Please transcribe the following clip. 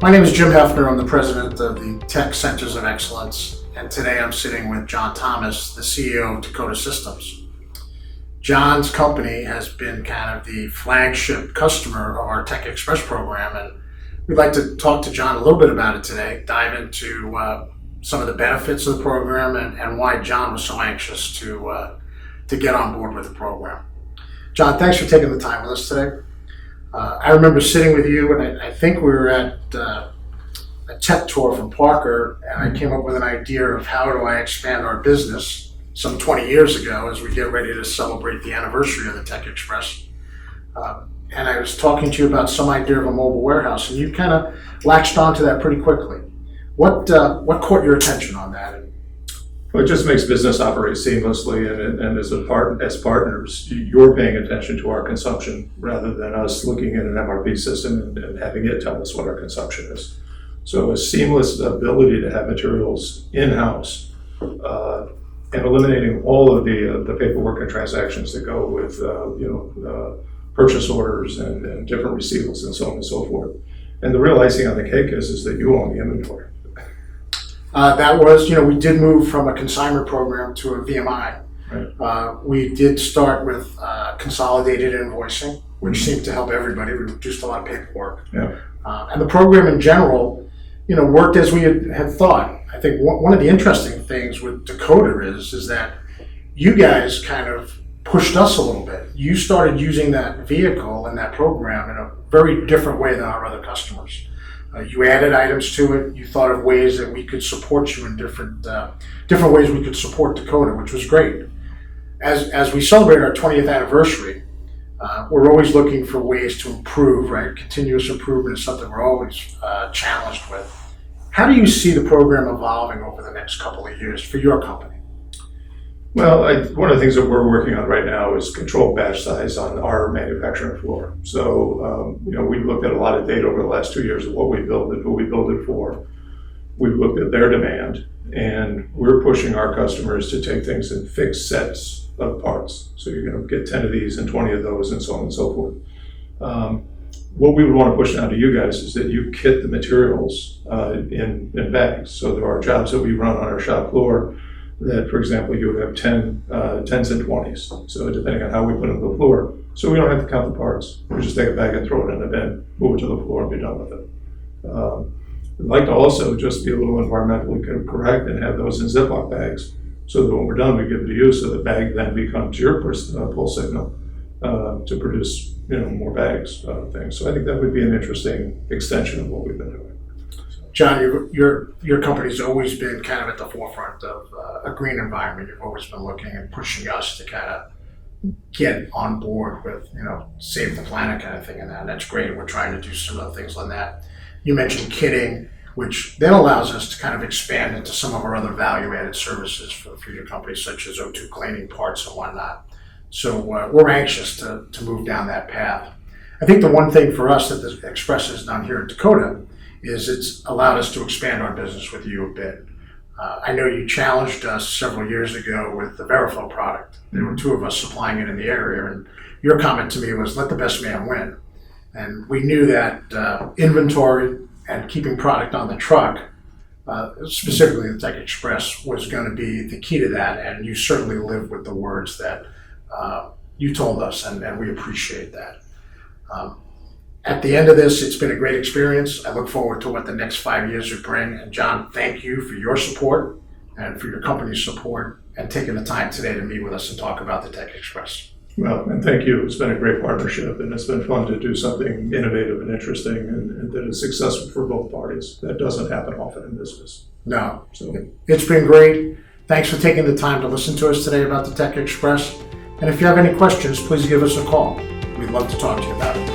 My name is Jim Hefner. I'm the president of the TEK Centers of Excellence, and today I'm sitting with John Thomas, the CEO of Dakota Systems. John's company has been kind of the flagship customer of our TEK XPress program, and we'd like to talk to John a little bit about it today, dive into some of the benefits of the program and why John was so anxious to get on board with the program. John, thanks for taking the time with us today. I remember sitting with you, and I think we were at a tech tour from Parker, and I came up with an idea of how do I expand our business some 20 years ago as we get ready to celebrate the anniversary of the TEK XPress. And I was talking to you about some idea of a mobile warehouse, and you kind of latched onto that pretty quickly. What caught your attention on that? Well, it just makes business operate seamlessly, and as partners, you're paying attention to our consumption rather than us looking at an MRP system and having it tell us what our consumption is. So a seamless ability to have materials in-house and eliminating all of the paperwork and transactions that go with purchase orders and different receivables and so on and so forth. And the real icing on the cake is that you own the inventory. That was, we did move from a consignment program to a VMI. Right. We did start with consolidated invoicing, which seemed to help everybody. We reduced a lot of paperwork. Yeah. And the program in general, worked as we had thought. I think one of the interesting things with Dakota is that you guys kind of pushed us a little bit. You started using that vehicle and that program in a very different way than our other customers. You added items to it. You thought of ways that we could support you in different ways we could support Dakota, which was great. As we celebrate our 20th anniversary, we're always looking for ways to improve, right? Continuous improvement is something we're always challenged with. How do you see the program evolving over the next couple of years for your company? Well, one of the things that we're working on right now is control batch size on our manufacturing floor. So, we've looked at a lot of data over the last 2 years of what we build and who we build it for. We've looked at their demand, and we're pushing our customers to take things in fixed sets of parts. So you're going to get 10 of these and 20 of those and so on and so forth. What we would want to push down to you guys is that you kit the materials in bags. So there are jobs that we run on our shop floor that, for example, you would have 10s and 20s. So depending on how we put them on the floor, so we don't have to count the parts. We just take a bag and throw it in a bin, move it to the floor, and be done with it. We'd like to also just be a little environmentally correct and have those in Ziploc bags, so that when we're done, we give it to you, so the bag then becomes your pull signal to produce more bags things. So I think that would be an interesting extension of what we've been doing. John, your company's always been kind of at the forefront of a green environment. You've always been looking and pushing us to kind of get on board with, save the planet kind of thing, and that's great. We're trying to do similar things on that. You mentioned kitting, which then allows us to kind of expand into some of our other value-added services for your company, such as O2 cleaning parts and whatnot. So we're anxious to move down that path. I think the one thing for us that the Express has done here at Dakota is it's allowed us to expand our business with you a bit. I know you challenged us several years ago with the Veriflow product. There were two of us supplying it in the area, and your comment to me was, let the best man win. And we knew that inventory and keeping product on the truck, specifically the TEK XPress, was going to be the key to that, and you certainly lived with the words that you told us, and we appreciate that. At the end of this, it's been a great experience. I look forward to what the next 5 years would bring. And John, thank you for your support and for your company's support and taking the time today to meet with us and talk about the TEK XPress. Well, and thank you. It's been a great partnership, and it's been fun to do something innovative and interesting and that is successful for both parties. That doesn't happen often in business. No. So it's been great. Thanks for taking the time to listen to us today about the TEK XPress. And if you have any questions, please give us a call. We'd love to talk to you about it.